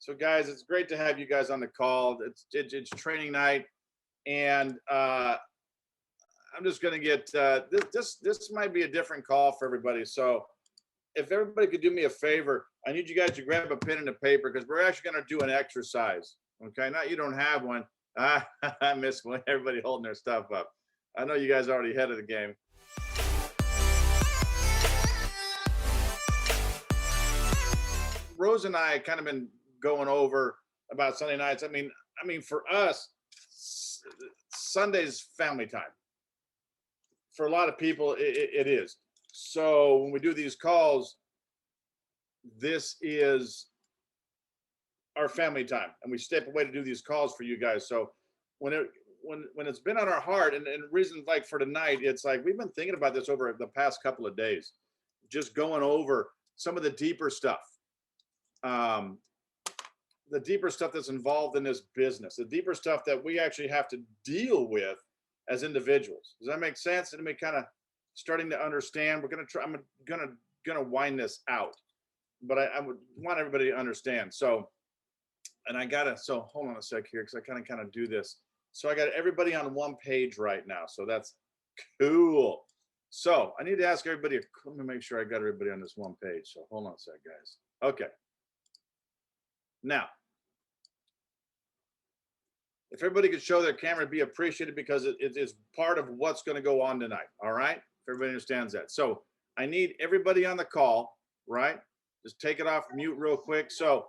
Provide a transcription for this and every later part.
So, guys, it's great to have you guys on the call. It's training night, and I'm just going to get this might be a different call for everybody. So, if everybody could do me a favor, I need you guys to grab a pen and a paper because we're actually going to do an exercise. Okay, not you don't have one. I miss when everybody holding their stuff up. I know you guys are already ahead of the game. Rose and I kind of been going over about Sunday nights. I mean, for us, Sunday's family time. For a lot of people, it is. So when we do these calls, this is our family time, and we step away to do these calls for you guys. So when it's been on our heart, and reasons like for tonight, it's like we've been thinking about this over the past couple of days, just going over some of the deeper stuff. The deeper stuff that's involved in this business, the deeper stuff that we actually have to deal with as individuals. Does that make sense? And we kind of starting to understand. We're gonna try. I'm gonna wind this out, but I would want everybody to understand. So, and I gotta. So hold on a sec here, because I kind of do this. So I got everybody on one page right now. So that's cool. So I need to ask everybody. Let me make sure I got everybody on this one page. So hold on a sec, guys. Okay. Now, if everybody could show their camera, it'd be appreciated, because it is part of what's going to go on tonight. All right? If everybody understands that. So I need everybody on the call, right? Just take it off mute real quick. So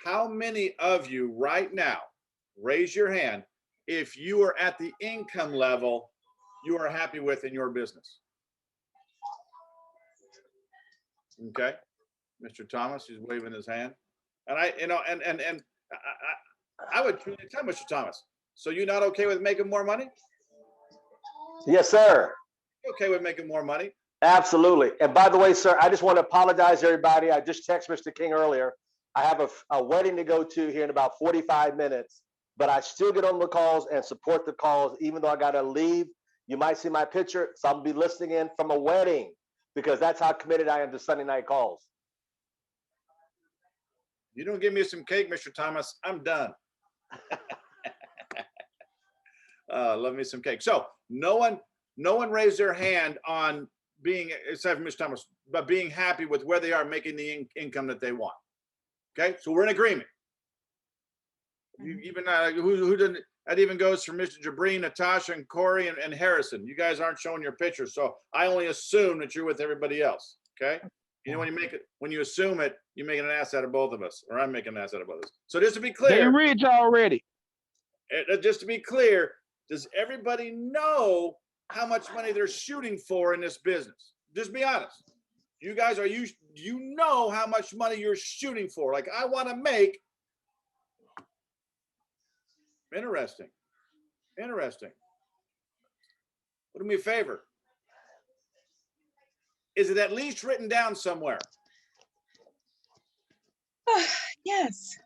how many of you right now, raise your hand, if you are at the income level you are happy with in your business? Okay. Mr. Thomas, he's waving his hand. And I would truly tell Mr. Thomas, so you're not okay with making more money? Yes, sir. Okay with making more money? Absolutely. And by the way, sir, I just want to apologize to everybody. I just texted Mr. King earlier. I have a wedding to go to here in about 45 minutes, but I still get on the calls and support the calls, even though I got to leave. You might see my picture, so I'll be listening in from a wedding, because that's how committed I am to Sunday night calls. You don't give me some cake, Mr. Thomas, I'm done. Love me some cake. So no one raised their hand on being, except for Mr. Thomas, but being happy with where they are making the income that they want. Okay, so we're in agreement. Even who didn't? That even goes for Mr. Jabreen, Natasha, and Corey, and Harrison. You guys aren't showing your pictures, so I only assume that you're with everybody else. Okay. You know, when you assume it, you're making an ass out of both of us, or I'm making an ass out of both of us. So just to be clear, they rich already. Just to be clear, does everybody know how much money they're shooting for in this business? Just be honest. You guys you know how much money you're shooting for? Like, I want to make. Interesting. Do me a favor. Is it at least written down somewhere? Yes.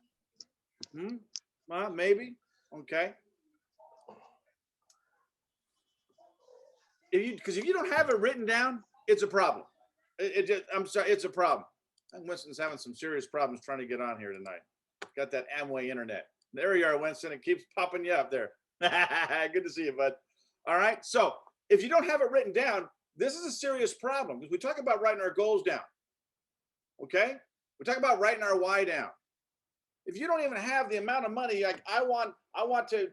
Well, maybe. Okay. Because if you don't have it written down, it's a problem. I'm sorry, it's a problem. Winston's having some serious problems trying to get on here tonight. Got that Amway internet. There you are, Winston. It keeps popping you up there. Good to see you, bud. All right. So if you don't have it written down, this is a serious problem, because we talk about writing our goals down. Okay. We talk about writing our why down. If you don't even have the amount of money, like I want to,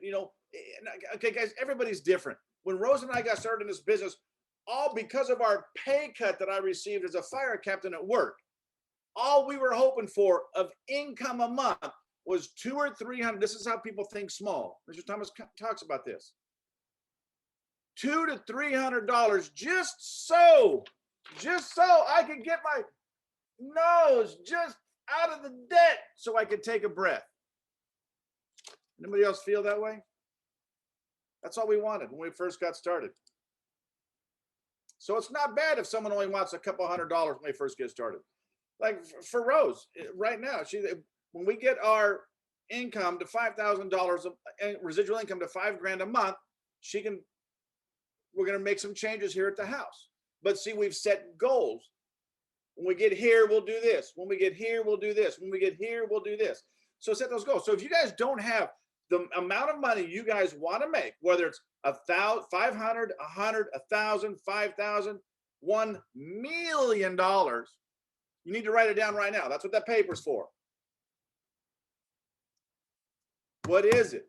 okay, guys, everybody's different. When Rose and I got started in this business, all because of our pay cut that I received as a fire captain at work, all we were hoping for of income a month was $200 or $300. This is how people think small. Mr. Thomas talks about this. $200 to $300 just so I could get my nose just out of the debt, so I could take a breath. Anybody else feel that way? That's all we wanted when we first got started. So it's not bad if someone only wants a couple $100 when they first get started. Like for Rose, right now, when we get our income to $5,000, residual income to $5,000 a month, we're going to make some changes here at the house. But see, we've set goals. When we get here, we'll do this. When we get here, we'll do this. When we get here, we'll do this. So set those goals. So if you guys don't have the amount of money you guys want to make, whether it's 1,000, 500, 100, 1,000, 5,000, $1 million, you need to write it down right now. That's what that paper's for. What is it?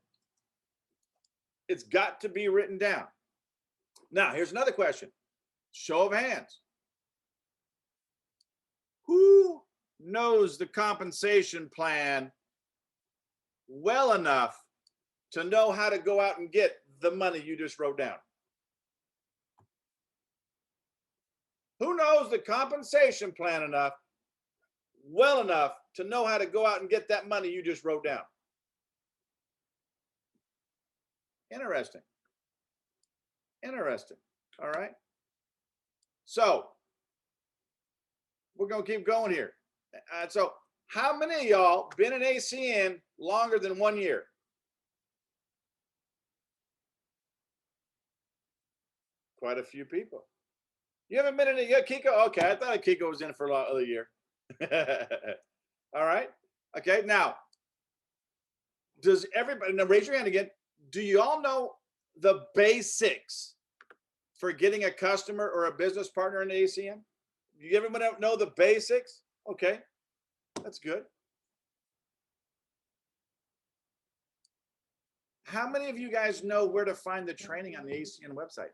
It's got to be written down. Now, here's another question. Show of hands. Who knows the compensation plan well enough to know how to go out and get the money you just wrote down? Who knows the compensation plan well enough to know how to go out and get that money you just wrote down? Interesting. Interesting. All right. So we're going to keep going here. So how many of y'all been in ACN longer than 1 year? Quite a few people. You haven't been in it yet, Kiko? Okay, I thought Kiko was in for a lot of the year. All right. Okay, now, does everybody, now raise your hand again. Do you all know the basics for getting a customer or a business partner in the ACN? Do you everybody know the basics? Okay, that's good. How many of you guys know where to find the training on the ACN website?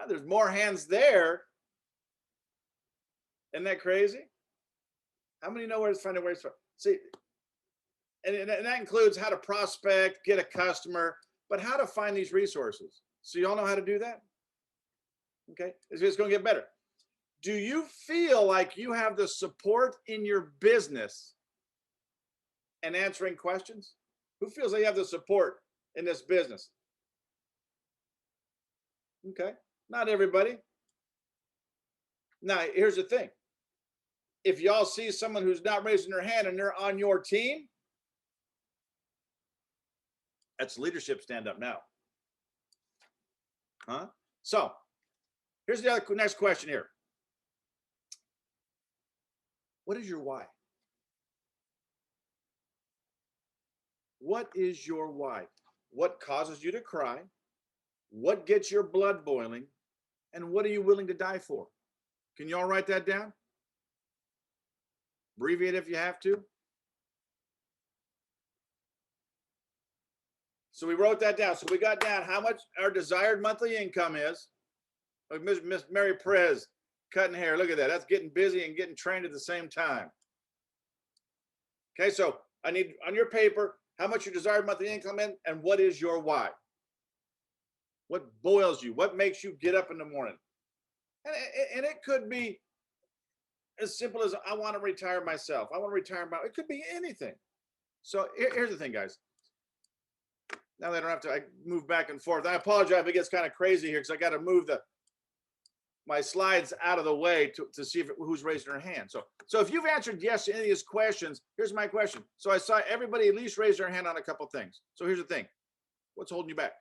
There's more hands there. Isn't that crazy? How many know where to find it? Where to see? And that includes how to prospect, get a customer, but how to find these resources. So you all know how to do that? Okay, it's just going to get better. Do you feel like you have the support in your business and answering questions? Who feels like you have the support in this business? Okay, not everybody. Now, here's the thing. If y'all see someone who's not raising their hand and they're on your team, that's leadership stand up now. Huh? So here's the next question here. What is your why? What is your why? What causes you to cry? What gets your blood boiling? And what are you willing to die for? Can you all write that down? Abbreviate if you have to. So we wrote that down. So we got down how much our desired monthly income is. Like Miss Mary Perez cutting hair. Look at that. That's getting busy and getting trained at the same time. Okay, so I need on your paper how much your desired monthly income is and what is your why. What boils you? What makes you get up in the morning? And it could be as simple as I want to retire myself. I want to retire my. It could be anything. So here's the thing, guys. Now that I don't have to move back and forth. I apologize if it gets kind of crazy here because I got to move my slides out of the way to see who's raising their hand. So if you've answered yes to any of these questions, here's my question. So I saw everybody at least raise their hand on a couple things. So here's the thing. What's holding you back?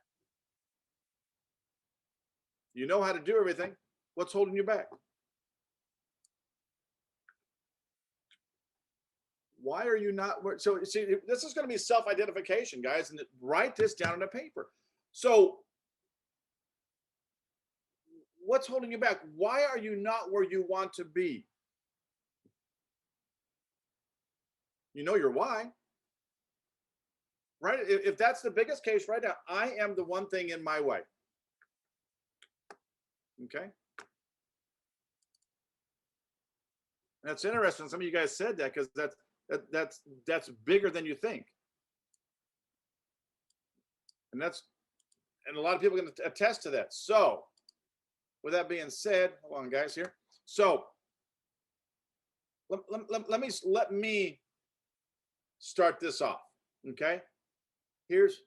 You know how to do everything. What's holding you back? Why are you not? So see, this is going to be self-identification, guys, and write this down on a paper. So what's holding you back? Why are you not where you want to be? You know your why, right? If that's the biggest case right now, I am the one thing in my way. Okay. That's interesting. Some of you guys said that because that's bigger than you think. And a lot of people can attest to that. So with that being said, hold on guys here. So let me start this off. Okay. Here's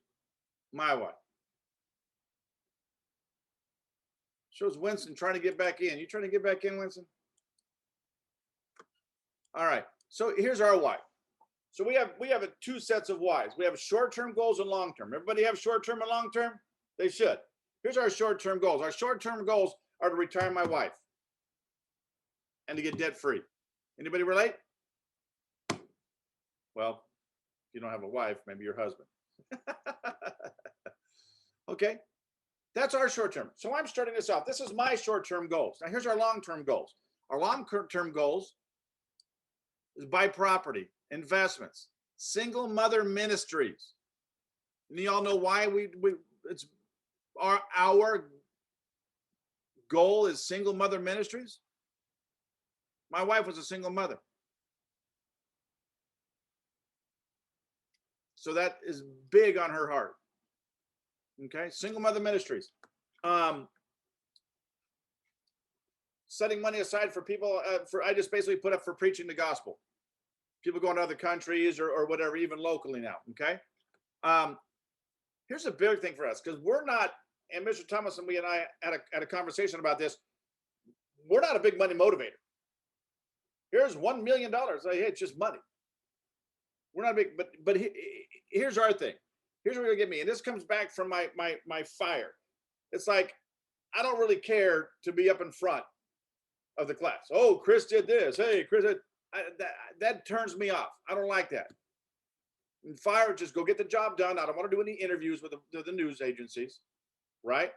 my why. Shows Winston trying to get back in. You trying to get back in, Winston? All right. So here's our why. So we have two sets of whys. We have short-term goals and long-term. Everybody have short-term and long-term? They should. Here's our short-term goals. Our short-term goals are to retire my wife. and to get debt free. Anybody relate? Well, if you don't have a wife, maybe your husband. Okay, that's our short term. So I'm starting this off. This is my short term goals. Now here's our long term goals. Our long term goals is buy property, investments, single mother ministries. And you all know why it's our goal is single mother ministries. My wife was a single mother. So that is big on her heart. Okay, single mother ministries. Setting money aside for people, I just basically put up for preaching the gospel. People going to other countries or whatever, even locally now, okay? Here's a big thing for us, because we're not, and Mr. Thomas and I had a conversation about this, we're not a big money motivator. Here's $1 million. Hey, it's just money. We're not big, but here's our thing. Here's where you'll get me. And this comes back from my fire. It's like, I don't really care to be up in front of the class. Oh, Chris did this. Hey, Chris, that turns me off. I don't like that. And fire, just go get the job done. I don't want to do any interviews with the news agencies, right?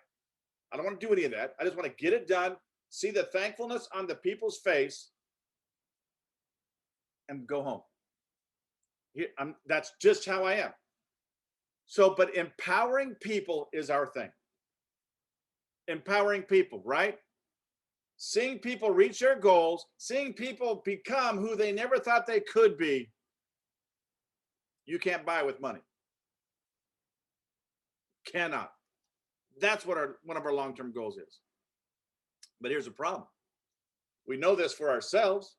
I don't want to do any of that. I just want to get it done, see the thankfulness on the people's face, and go home. That's just how I am. So, but empowering people is our thing. Empowering people, right? Seeing people reach their goals, seeing people become who they never thought they could be, you can't buy with money. Cannot. That's what one of our long-term goals is. But here's the problem. We know this for ourselves.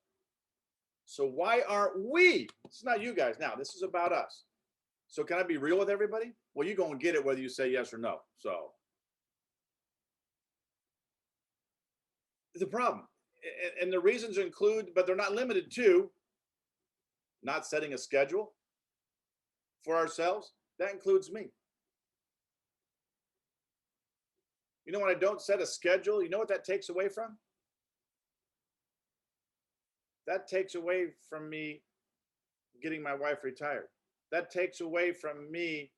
So why aren't we? It's not you guys now. This is about us. So can I be real with everybody? Well, you go and get it whether you say yes or no. So the problem. And the reasons include, but they're not limited to, not setting a schedule for ourselves. That includes me. You know, when I don't set a schedule, you know what that takes away from? That takes away from me getting my wife retired. That takes away from me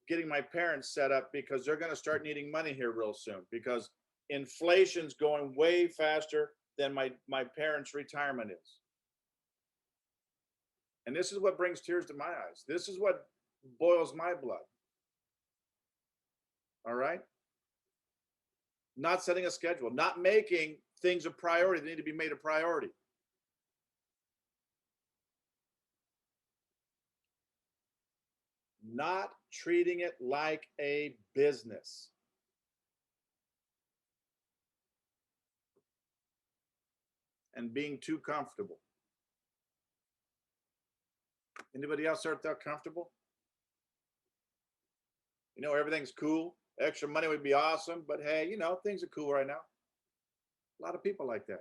getting my parents set up, because they're going to start needing money here real soon, because inflation's going way faster than my parents' retirement is. And this is what brings tears to my eyes. This is what boils my blood. All right? Not setting a schedule, not making things a priority. They need to be made a priority. Not treating it like a business. And being too comfortable. Anybody else out there comfortable? You know, everything's cool. Extra money would be awesome, but hey, you know, things are cool right now. A lot of people like that.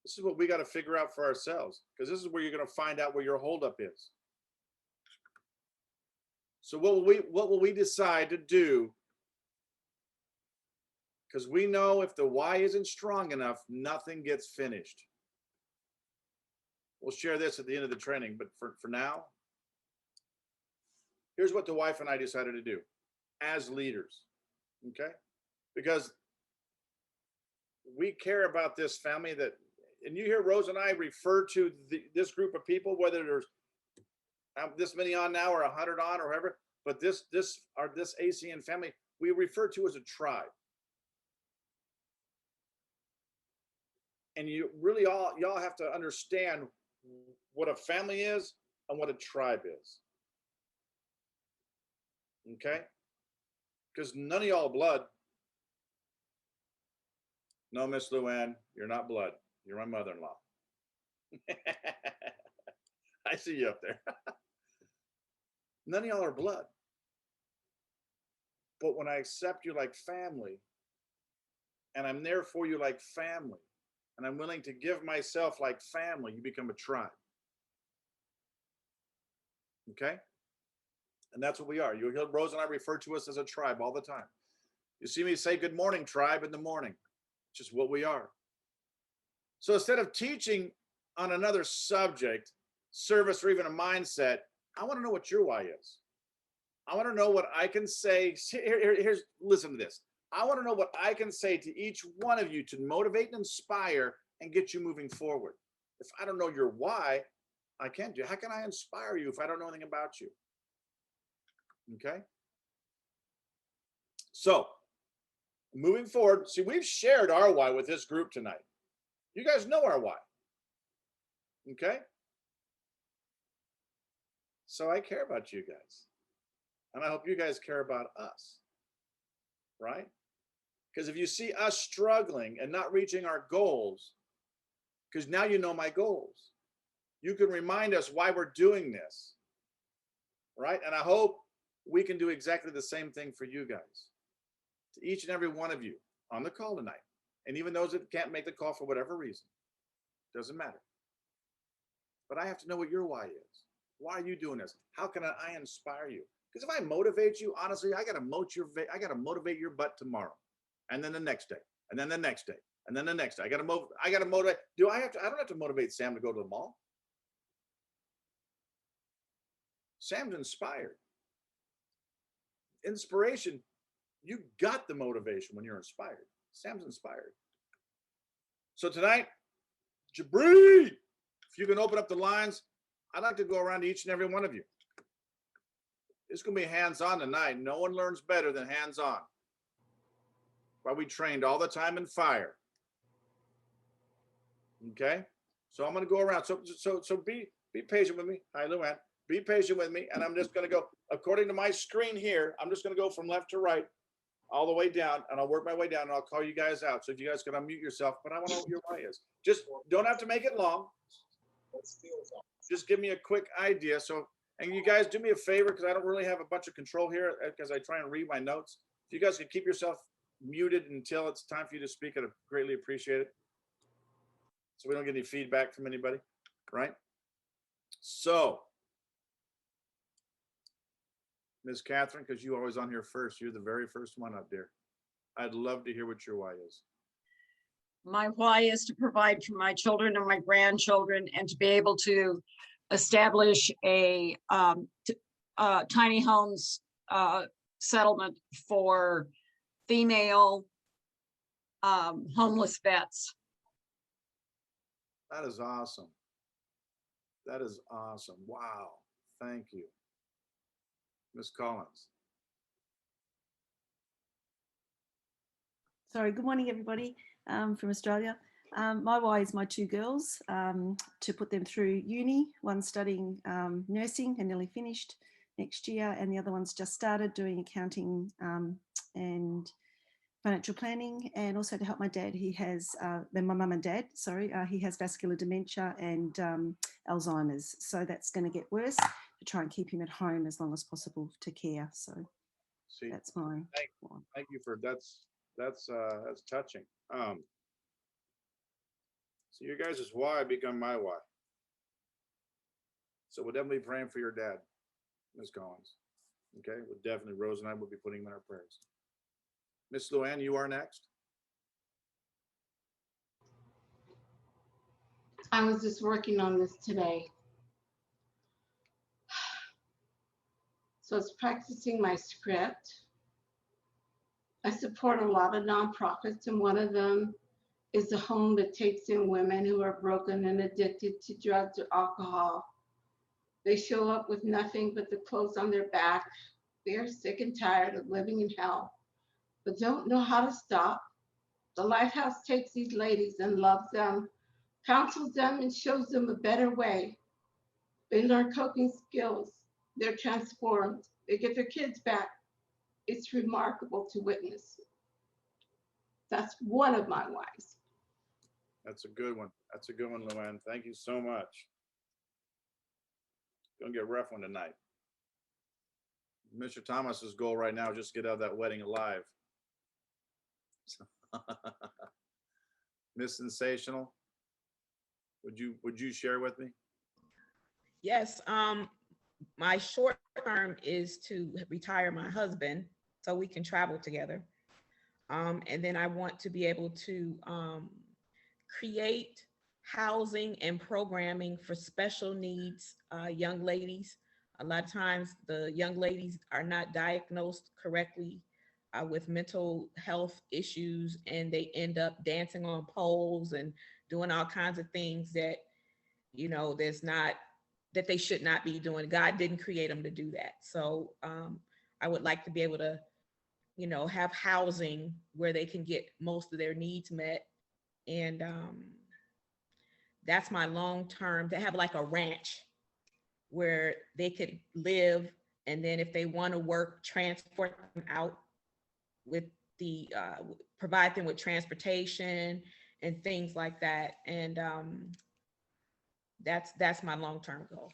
This is what we got to figure out for ourselves, because this is where you're going to find out where your holdup is. So what will we decide to do? Because we know if the why isn't strong enough, nothing gets finished. We'll share this at the end of the training, but for now, here's what the wife and I decided to do as leaders, okay? Because we care about this family and you hear Rose and I refer to this group of people, whether there's this many on now or 100 on or whatever, but this ACN family, we refer to as a tribe. And you really y'all have to understand what a family is and what a tribe is. Okay? Because none of y'all are blood. No, Miss Luann, you're not blood. You're my mother-in-law. I see you up there. None of y'all are blood. But when I accept you like family, and I'm there for you like family, and I'm willing to give myself like family, you become a tribe. Okay? And that's what we are. You'll hear Rose and I refer to us as a tribe all the time. You see me say good morning, tribe, in the morning. It's just what we are. So instead of teaching on another subject, service, or even a mindset, I want to know what your why is. I want to know what I can say. Here's, listen to this. I want to know what I can say to each one of you to motivate and inspire and get you moving forward. If I don't know your why, I can't do. How can I inspire you if I don't know anything about you? Okay. So moving forward, see, we've shared our why with this group tonight. You guys know our why. Okay. So I care about you guys. And I hope you guys care about us. Right? Because if you see us struggling and not reaching our goals, because now you know my goals, you can remind us why we're doing this. Right? And I hope we can do exactly the same thing for you guys. To each and every one of you on the call tonight. And even those that can't make the call for whatever reason. Doesn't matter. But I have to know what your why is. Why are you doing this? How can I inspire you? Because if I motivate you, honestly, I gotta motivate your butt tomorrow, and then the next day, and then the next day, and then the next day. I gotta motivate. I don't have to motivate Sam to go to the mall. Sam's inspired. Inspiration, you got the motivation when you're inspired. Sam's inspired. So tonight, Jabri, if you can open up the lines, I'd like to go around to each and every one of you. It's going to be hands-on tonight. No one learns better than hands-on. Why we trained all the time in fire. Okay? So I'm going to go around. So be patient with me. Hi, Luann. Be patient with me. And I'm just going to go, according to my screen here, I'm just going to go from left to right, all the way down, and I'll work my way down, and I'll call you guys out. So if you guys can unmute yourself, but I want to know what your why is. Just don't have to make it long. Just give me a quick idea. So, and you guys do me a favor, because I don't really have a bunch of control here, because I try and read my notes. If you guys can keep yourself muted until it's time for you to speak, I'd greatly appreciate it. So we don't get any feedback from anybody, right? So, Ms. Catherine, because you're always on here first, you're the very first one up there. I'd love to hear what your why is. My why is to provide for my children and my grandchildren, and to be able to establish a tiny homes settlement for female homeless vets. That is awesome. That is awesome. Wow. Thank you. Ms. Collins. Sorry, good morning, everybody from Australia. My why is my two girls, to put them through uni. One's studying nursing and nearly finished next year, and the other one's just started doing accounting and financial planning, and also to help my dad. He has, my mum and dad, sorry, he has vascular dementia and Alzheimer's. So that's going to get worse, to try and keep him at home as long as possible to care. So See, that's my why. thank you for that's touching. So your guys' why become my why. So we'll definitely be praying for your dad, Ms. Collins. Okay, we'll definitely, Rose and I will be putting him in our prayers. Miss Luann, you are next. I was just working on this today. So it's practicing my script. I support a lot of nonprofits, and one of them is a home that takes in women who are broken and addicted to drugs or alcohol. They show up with nothing but the clothes on their back. They are sick and tired of living in hell, but don't know how to stop. The Lighthouse takes these ladies and loves them, counsels them, and shows them a better way. They learn coping skills. They're transformed. They get their kids back. It's remarkable to witness. That's one of my whys. That's a good one. That's a good one, Luann. Thank you so much. Gonna get a rough one tonight. Mr. Thomas's goal right now is just get out of that wedding alive. Miss Sensational, would you share with me? Yes, my short term is to retire my husband so we can travel together. And then I want to be able to create housing and programming for special needs young ladies. A lot of times the young ladies are not diagnosed correctly with mental health issues, and they end up dancing on poles and doing all kinds of things that, you know, that they should not be doing. God didn't create them to do that. So I would like to be able to, you know, have housing where they can get most of their needs met. And that's my long term, to have like a ranch where they could live. And then if they want to work, transport them out with the, provide them with transportation and things like that. And that's my long-term goal.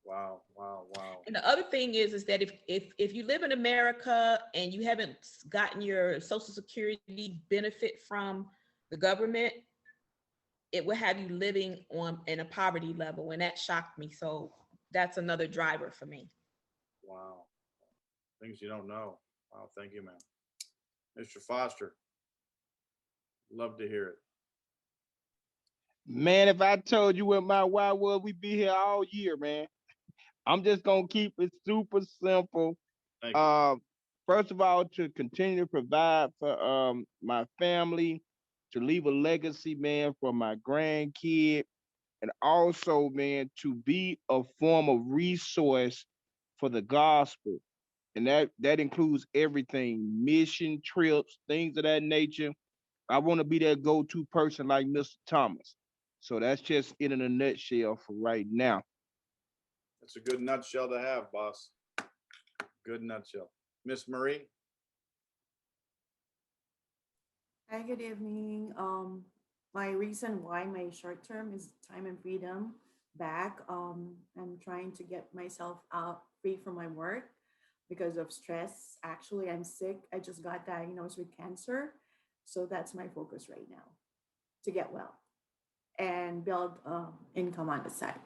Wow, wow, wow. And the other thing is that if you live in America and you haven't gotten your Social Security benefit from the government, it will have you living in a poverty level, and that shocked me. So that's another driver for me. Wow. Things you don't know. Wow, thank you, man. Mr. Foster, love to hear it. Man, if I told you what my why was, we'd be here all year, man. I'm just gonna keep it super simple. Thank you. First of all, to continue to provide for my family, to leave a legacy, man, for my grandkid, and also, man, to be a form of resource for the gospel. And that includes everything, mission trips, things of that nature. I want to be that go-to person like Mr. Thomas. So that's just it in a nutshell for right now. That's a good nutshell to have, boss. Good nutshell. Miss Marie? Hi, good evening. My reason why my short term is time and freedom back. I'm trying to get myself out free from my work because of stress. Actually, I'm sick. I just got diagnosed with cancer. So that's my focus right now, to get well and build income on the side.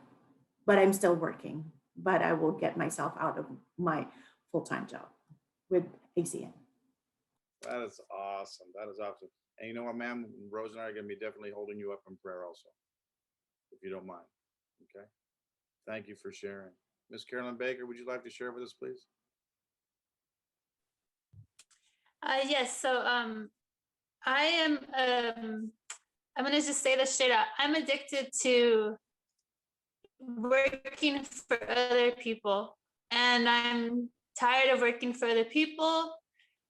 But I'm still working, but I will get myself out of my full-time job with ACN. That is awesome. That is awesome. And you know what, ma'am? Rose and I are going to be definitely holding you up in prayer also, if you don't mind. Okay. Thank you for sharing. Miss Carolyn Baker, would you like to share with us, please? Yes. So I am, I'm going to just say this straight out. I'm addicted to working for other people, and I'm tired of working for other people.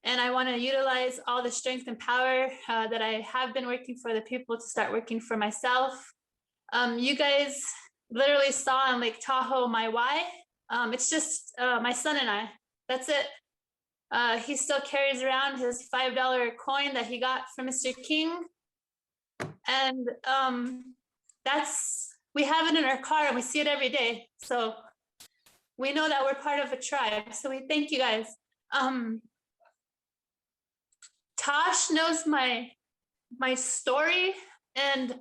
And I want to utilize all the strength and power that I have been working for the people to start working for myself. You guys literally saw in Lake Tahoe my why. It's just my son and I. That's it. He still carries around his $5 coin that he got from Mr. King. And we have it in our car and we see it every day. So we know that we're part of a tribe. So we thank you guys. Tosh knows my story, and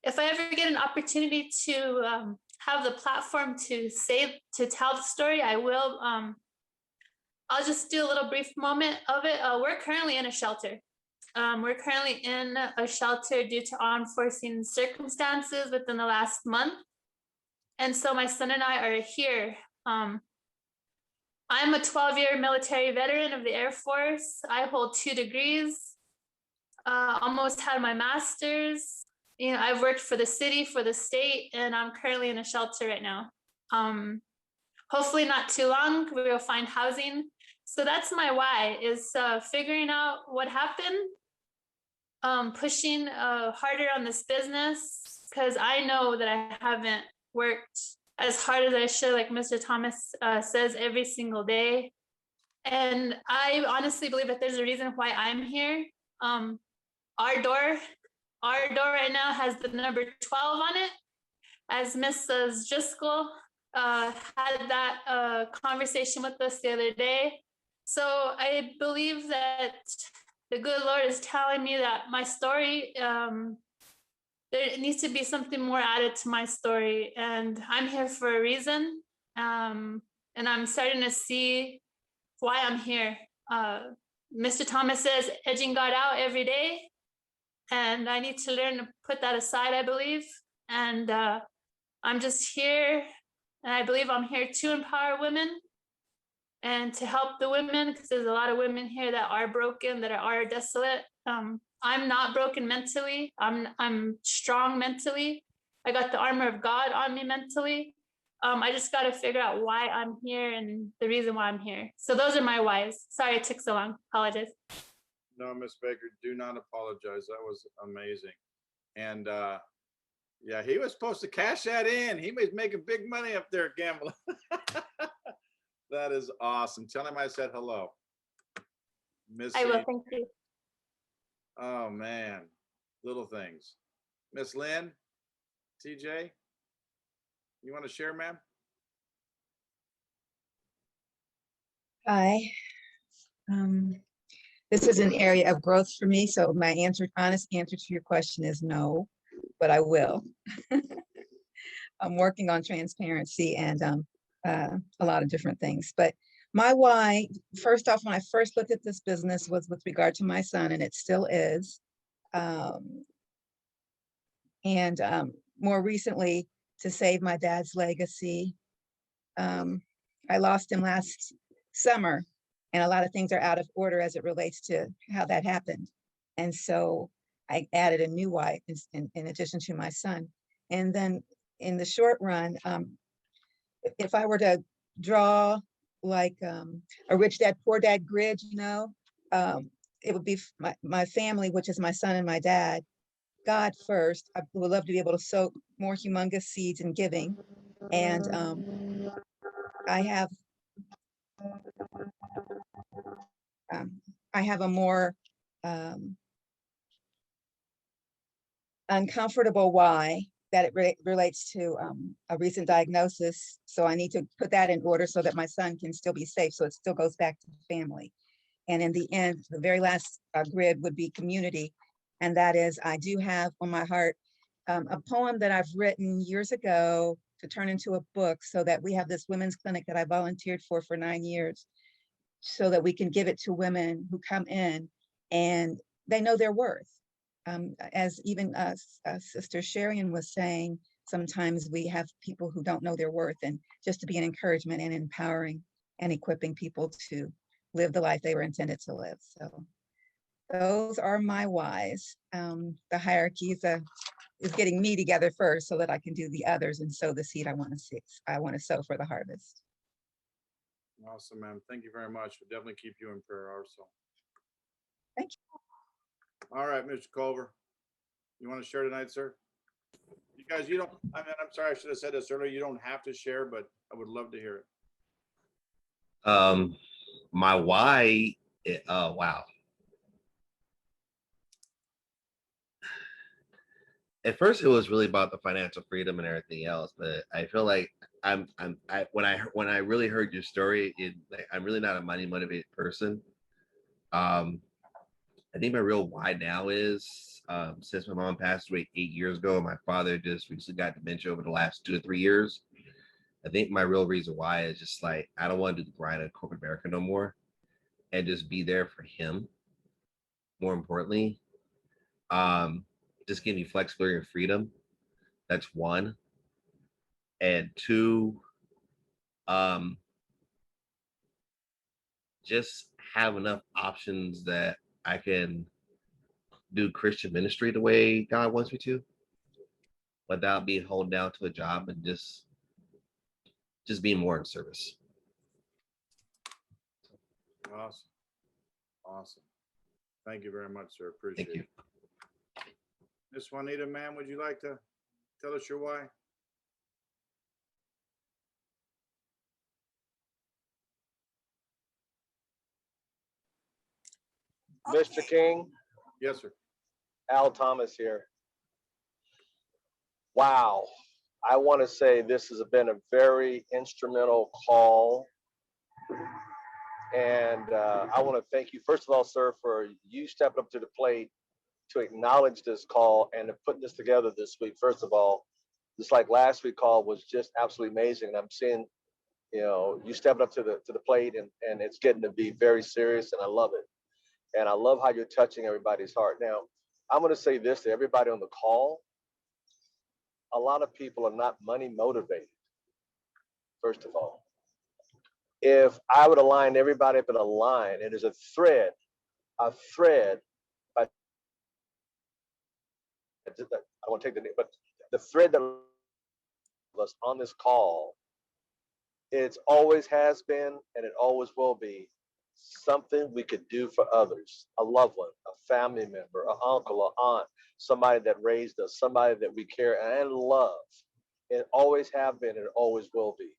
if I ever get an opportunity to have the platform to tell the story, I will. I'll just do a little brief moment of it. We're currently in a shelter. We're currently in a shelter due to unforeseen circumstances within the last month, and so my son and I are here. I'm a 12-year military veteran of the Air Force. I hold 2 degrees, almost had my master's. You know, I've worked for the city, for the state, and I'm currently in a shelter right now. Hopefully not too long, we will find housing. So that's my why, is figuring out what happened, pushing harder on this business, because I know that I haven't worked as hard as I should, like Mr. Thomas says, every single day. And I honestly believe that there's a reason why I'm here. Our door right now has the number 12 on it, as Mrs. Driscoll had that conversation with us the other day. So I believe that the good Lord is telling me that my story, there needs to be something more added to my story, and I'm here for a reason. And I'm starting to see why I'm here. Mr. Thomas says, edging God out every day. and I need to learn to put that aside, I believe. And I'm just here, and I believe I'm here to empower women and to help the women, because there's a lot of women here that are broken, that are desolate. I'm not broken mentally. I'm strong mentally. I got the armor of God on me mentally. I just got to figure out why I'm here and the reason why I'm here. So those are my whys. Sorry it took so long. Apologize. No, Miss Baker, do not apologize. That was amazing. And yeah, he was supposed to cash that in. He was making big money up there gambling. That is awesome. Tell him I said hello. Missy. I will. Thank you. Oh man, little things. Miss Lynn, TJ, you want to share, ma'am? Hi. This is an area of growth for me, so my honest answer to your question is no, but I will. I'm working on transparency and a lot of different things. But my why, first off, when I first looked at this business was with regard to my son, and it still is. More recently, to save my dad's legacy. I lost him last summer, and a lot of things are out of order as it relates to how that happened. And so I added a new why in addition to my son. And then in the short run, if I were to draw like a rich dad, poor dad grid, you know, it would be my family, which is my son and my dad. God first. I would love to be able to sow more humongous seeds in giving. And I have a more uncomfortable why that it relates to a recent diagnosis. So I need to put that in order so that my son can still be safe. So it still goes back to the family. And in the end, the very last grid would be community. And that is, I do have on my heart a poem that I've written years ago to turn into a book, so that we have this women's clinic that I volunteered for 9 years, so that we can give it to women who come in and they know their worth. As even Sister Sherian was saying, sometimes we have people who don't know their worth, and just to be an encouragement and empowering and equipping people to live the life they were intended to live. So those are my whys. The hierarchy is getting me together first so that I can do the others and sow the seed I want to sow for the harvest. Awesome, ma'am. Thank you very much. We'll definitely keep you in prayer also. Thank you. All right, Mr. Culver. You want to share tonight, sir? You guys, you don't, I mean, I'm sorry, I should have said this earlier. You don't have to share, but I would love to hear it. My why, wow. At first it was really about the financial freedom and everything else, but I feel like when I really heard your story, I'm really not a money motivated person. I think my real why now is since my mom passed away 8 years ago, my father just recently got dementia over the last 2 to 3 years. I think my real reason why is just like I don't want to do the grind of corporate America no more, and just be there for him. More importantly, just give me flexibility and freedom. That's one. And two, just have enough options that I can do Christian ministry the way God wants me to, without being held down to a job, and just being more in service. Awesome. Awesome. Thank you very much, sir. Appreciate it. Miss Juanita, ma'am, would you like to tell us your why? Mr. King? Yes, sir. Al Thomas here. Wow. I want to say this has been a very instrumental call. And I want to thank you, first of all, sir, for you stepping up to the plate to acknowledge this call and to put this together this week. First of all, just like last week call was just absolutely amazing. And I'm seeing, you know, you stepping up to the plate, and it's getting to be very serious, and I love it. And I love how you're touching everybody's heart. Now, I'm going to say this to everybody on the call. A lot of people are not money motivated, first of all. If I would align everybody up in a line, and there's a thread by, I want to take the name, but the thread that was on this call, it always has been and it always will be something we could do for others, a loved one, a family member, an uncle, an aunt, somebody that raised us, somebody that we care and love. It always have been and it always will be.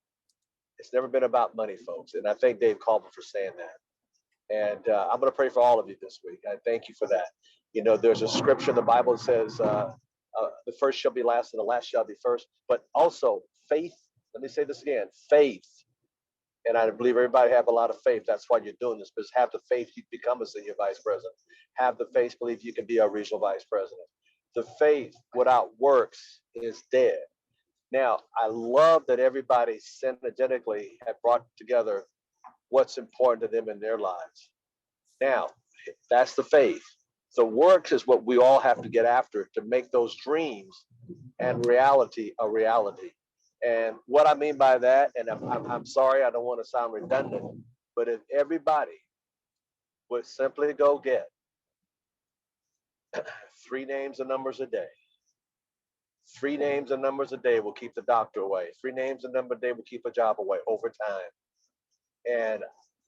It's never been about money, folks. And I thank Dave Culver for saying that. And I'm going to pray for all of you this week. I thank you for that. You know, there's a scripture in the Bible that says, the first shall be last and the last shall be first. But also faith. Let me say this again, faith. And I believe everybody have a lot of faith. That's why you're doing this, because have the faith you become a senior vice president. Have the faith, believe you can be our regional vice president. The faith without works is dead. Now, I love that everybody synergetically had brought together what's important to them in their lives. Now, that's the faith. The works is what we all have to get after to make those dreams and reality a reality. And what I mean by that, and I'm sorry, I don't want to sound redundant, but if everybody would simply go get 3 names and numbers a day, 3 names and numbers a day will keep the doctor away. 3 names and numbers a day will keep a job away over time. And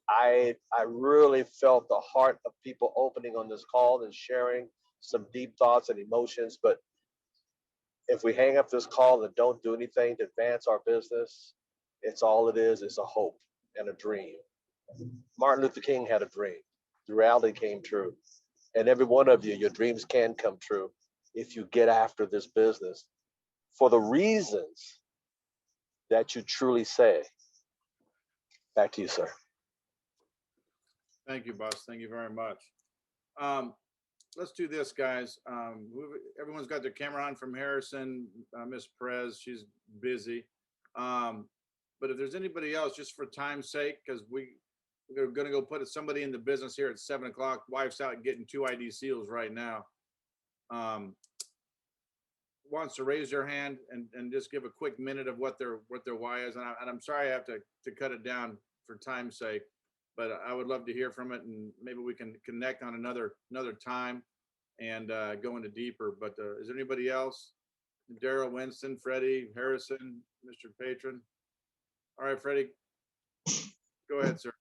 I really felt the heart of people opening on this call and sharing some deep thoughts and emotions. But if we hang up this call and don't do anything to advance our business, it's all it is. It's a hope and a dream. Martin Luther King had a dream. The reality came true. And every one of you, your dreams can come true if you get after this business for the reasons that you truly say. Back to you, sir. Thank you, boss. Thank you very much. Let's do this, guys. Everyone's got their camera on from Harrison. Miss Perez, she's busy. But if there's anybody else, just for time's sake, because we're going to go put somebody in the business here at 7 o'clock. Wife's out getting 2 ID seals right now. Wants to raise their hand and just give a quick minute of what their why is. And I'm sorry I have to cut it down for time's sake, but I would love to hear from it, and maybe we can connect on another time and go into deeper. But is there anybody else? Daryl, Winston, Freddie, Harrison, Mr. Patron. All right, Freddie, go ahead, sir.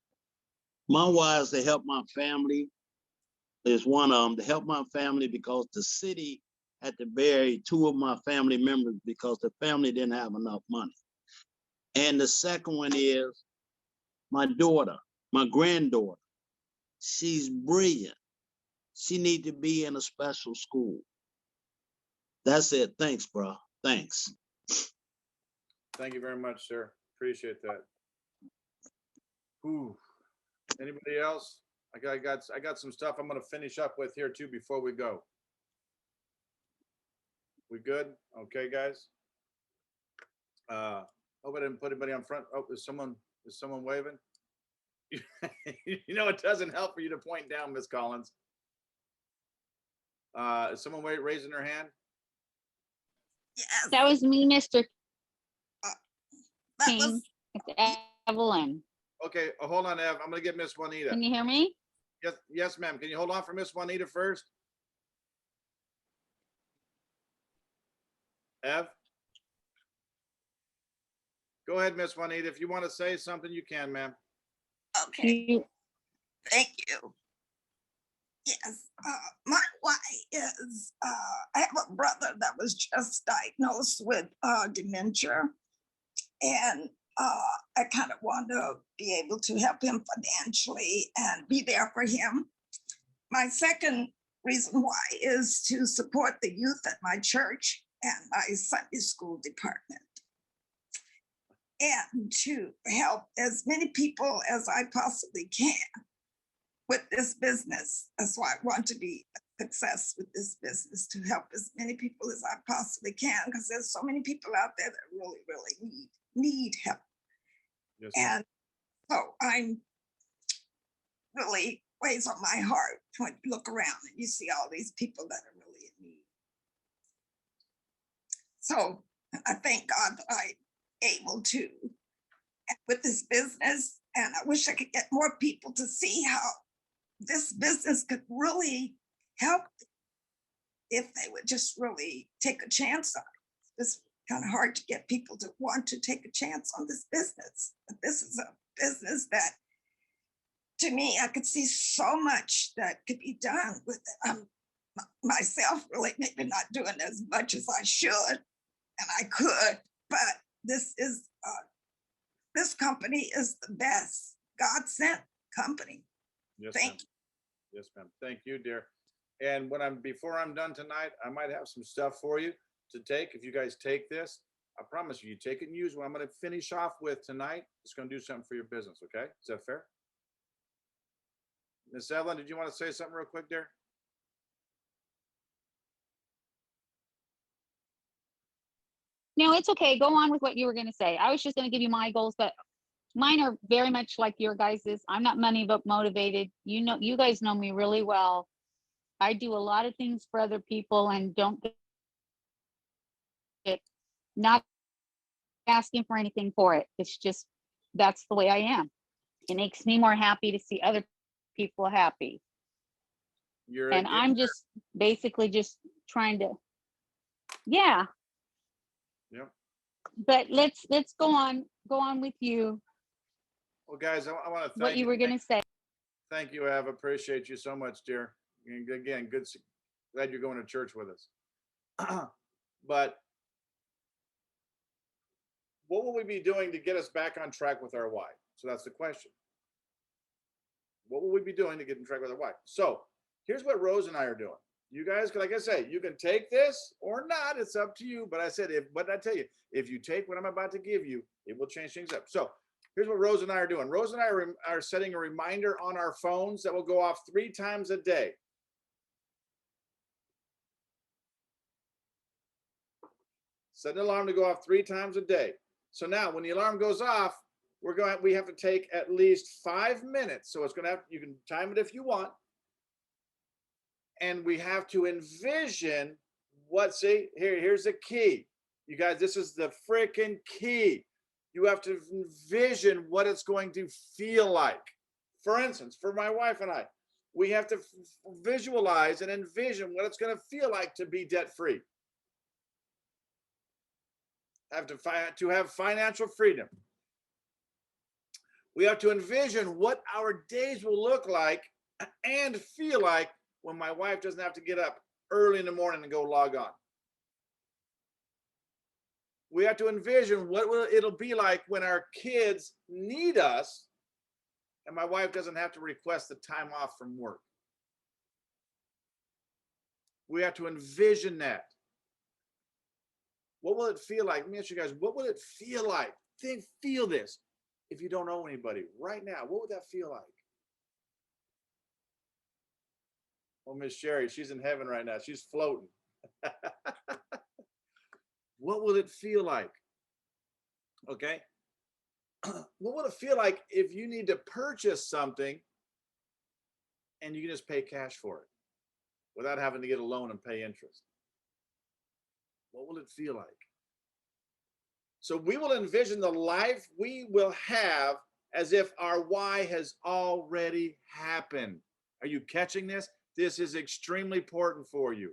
My why is to help my family. Is one of them, to help my family because the city had to bury 2 of my family members because the family didn't have enough money. And the second one is my daughter, my granddaughter. She's brilliant. She needs to be in a special school. That's it. Thanks, bro. Thanks. Thank you very much, sir. Appreciate that. Ooh. Anybody else? I got some stuff I'm going to finish up with here too before we go. We good? Okay, guys. Hope I didn't put anybody on front. Oh, is someone waving? You know, it doesn't help for you to point down, Miss Collins. Is someone raising their hand? Yes. That was me, Mr. That King. was It's Evelyn. Okay, hold on, Ev. I'm going to get Miss Juanita. Can you hear me? Yes, ma'am. Can you hold on for Miss Juanita first? Ev? Go ahead, Miss Juanita. If you want to say something, you can, ma'am. okay. Thank you. Yes, my why is I have a brother that was just diagnosed with dementia, and I kind of want to be able to help him financially and be there for him. My second reason why is to support the youth at my church and my Sunday school department, and to help as many people as I possibly can with this business. That's why I want to be a success with this business, to help as many people as I possibly can, because there's so many people out there that really, really need help. Yes, and so I'm really weighs on my heart when you look around and you see all these people that are really So I thank God that I'm able to with this business. And I wish I could get more people to see how this business could really help if they would just really take a chance on it. It's kind of hard to get people to want to take a chance on this business. But this is a business that, to me, I could see so much that could be done with it. Myself really maybe not doing as much as I should, and I could, but this is, this company is the best God sent company. Yes, Thank ma'am. Yes, ma'am. Thank you, dear. And before I'm done tonight, I might have some stuff for you to take. If you guys take this, I promise you take it and use what I'm going to finish off with tonight. It's going to do something for your business. Okay. Is that fair? Miss Evelyn, did you want to say something real quick, dear? No, it's okay. Go on with what you were going to say. I was just going to give you my goals, but mine are very much like your guys's. I'm not money but motivated. You know, you guys know me really well. I do a lot of things for other people and don't get, not asking for anything for it. It's just, that's the way I am. It makes me more happy to see other people happy. And I'm just basically just trying to, yeah. Yeah. But let's go on with you. Well, guys, I want to thank What you were going to say. Thank you, Ev. Appreciate you so much, dear. And again, glad you're going to church with us. But what will we be doing to get us back on track with our why? So that's the question. What will we be doing to get on track with our why? So here's what Rose and I are doing. You guys, like I say, you can take this or not. It's up to you. But I said, what did I tell you? If you take what I'm about to give you, it will change things up. So here's what Rose and I are doing. Rose and I are setting a reminder on our phones that will go off 3 times a day. Set an alarm to go off 3 times a day. So now when the alarm goes off, we have to take at least 5 minutes. So it's going to have, you can time it if you want. And we have to envision here's the key. You guys, this is the freaking key. You have to envision what it's going to feel like. For instance, for my wife and I, we have to visualize and envision what it's going to feel like to be debt-free. To have financial freedom. We have to envision what our days will look like and feel like when my wife doesn't have to get up early in the morning and go log on. We have to envision what it'll be like when our kids need us and my wife doesn't have to request the time off from work. We have to envision that. What will it feel like? Let me ask you guys, what will it feel like? Feel this. If you don't know anybody right now, what would that feel like? Oh, Miss Sherry, she's in heaven right now. She's floating. What will it feel like? Okay. What would it feel like if you need to purchase something and you can just pay cash for it without having to get a loan and pay interest? What will it feel like? So we will envision the life we will have as if our why has already happened. Are you catching this? This is extremely important for you.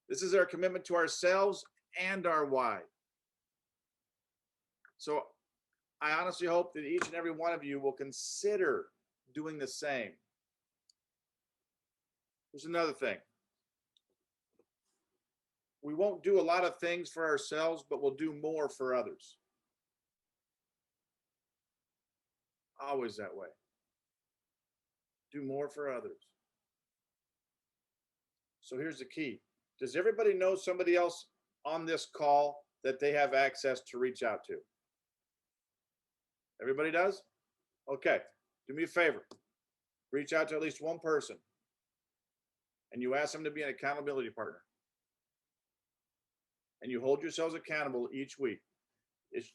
This is our commitment to ourselves and our why. So I honestly hope that each and every one of you will consider doing the same. There's another thing. We won't do a lot of things for ourselves, but we'll do more for others. Always that way. Do more for others. So here's the key. Does everybody know somebody else on this call that they have access to reach out to? Everybody does? Okay. Do me a favor. Reach out to at least one person. And you ask them to be an accountability partner. And you hold yourselves accountable each week. It's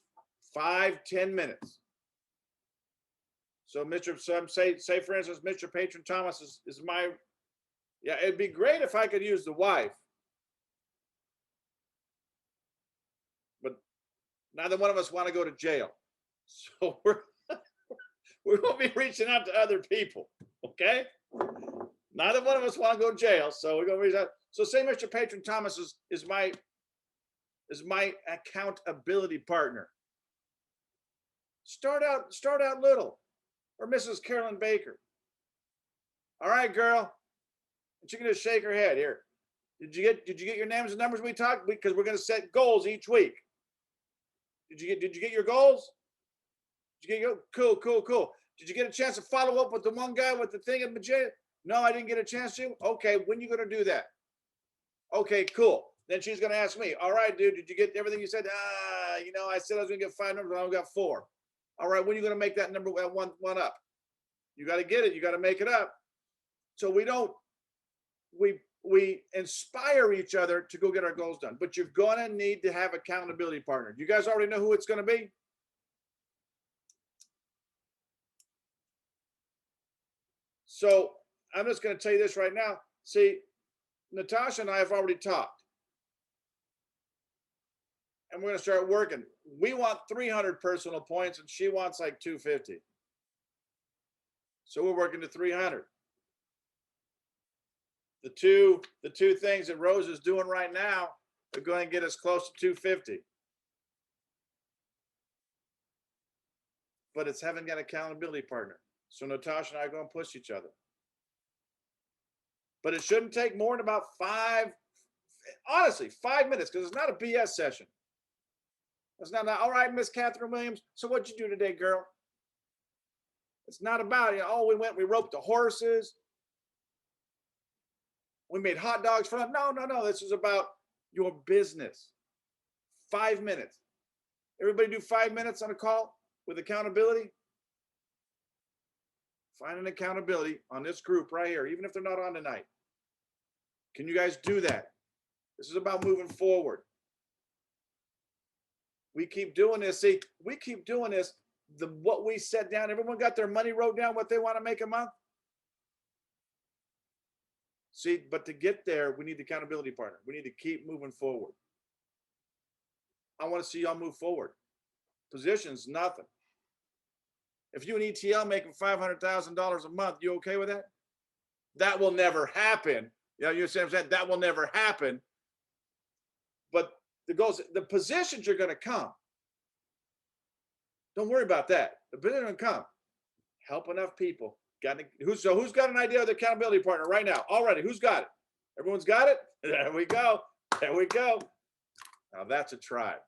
5-10 minutes. So say for instance, Mr. Patron Thomas is my, yeah, it'd be great if I could use the wife. Neither one of us want to go to jail. So we're going to be reaching out to other people. Okay. Neither one of us want to go to jail. So we're going to reach out. So say Mr. Patron Thomas is my accountability partner. Start out little. Or Mrs. Carolyn Baker. All right, girl. And she can just shake her head here. Did you get your names and numbers we talked? Because we're going to set goals each week. Did you get your goals? Did you get your cool. Did you get a chance to follow up with the one guy with the thing in Majida? No, I didn't get a chance to. Okay, when you going to do that? Okay, cool. Then she's going to ask me, all right, dude, did you get everything you said? I said I was going to get 5 numbers, I only got 4. All right, when are you going to make that number one up? You got to get it. You got to make it up. So we inspire each other to go get our goals done, but you're going to need to have accountability partner. You guys already know who it's going to be? So I'm just going to tell you this right now. See, Natasha and I have already talked. And we're going to start working. We want 300 personal points and she wants like 250. So we're working to 300. The two things that Rose is doing right now are going to get us close to 250. But it's having an accountability partner. So Natasha and I are going to push each other. But it shouldn't take more than about 5 minutes, because it's not a BS session. It's not, all right, Miss Catherine Williams, so what'd you do today, girl? It's not about, we roped the horses. We made hot dogs for them. No. This is about your business. 5 minutes. Everybody do 5 minutes on a call with accountability? Find an accountability on this group right here, even if they're not on tonight. Can you guys do that? This is about moving forward. We keep doing this. See, we keep doing this. What we set down, everyone got their money wrote down, what they want to make a month? See, but to get there, we need the accountability partner. We need to keep moving forward. I want to see y'all move forward. Positions, nothing. If you and ETL making $500,000 a month, you okay with that? That will never happen. You understand what I'm saying? That will never happen. But the goals, the positions are going to come. Don't worry about that. The position will come. Help enough people. Who's got an idea of the accountability partner right now? Already, who's got it? Everyone's got it? There we go. Now that's a tribe.